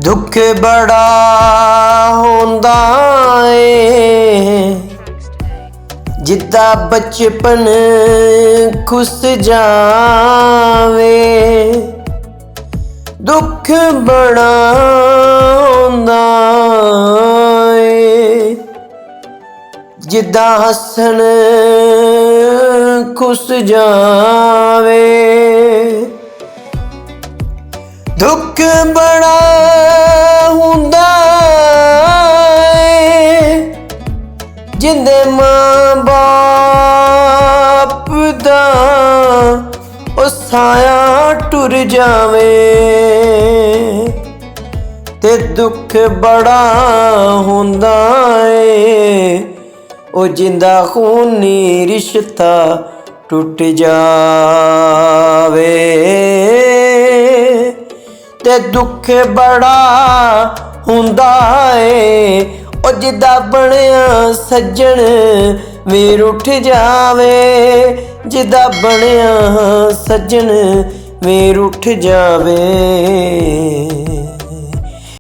दुख बड़ा होंदा है जिद्दा बचपन खुस जावे। दुख बड़ा होंदा है जिद्दा हसन खुस जावे। दुख बड़ा हुंदा है जिंदे मां बाप दा ओ साया टुर जावे। ते दुख बड़ा हुंदा है ओ जिंदा खूनी रिश्ता टुट जावे। ते दुख बड़ा हुंदा है ओ जिदा बनिया सज्जन वीर उठ जावे। जिदा बनिया सज्जन वीर उठ जावे।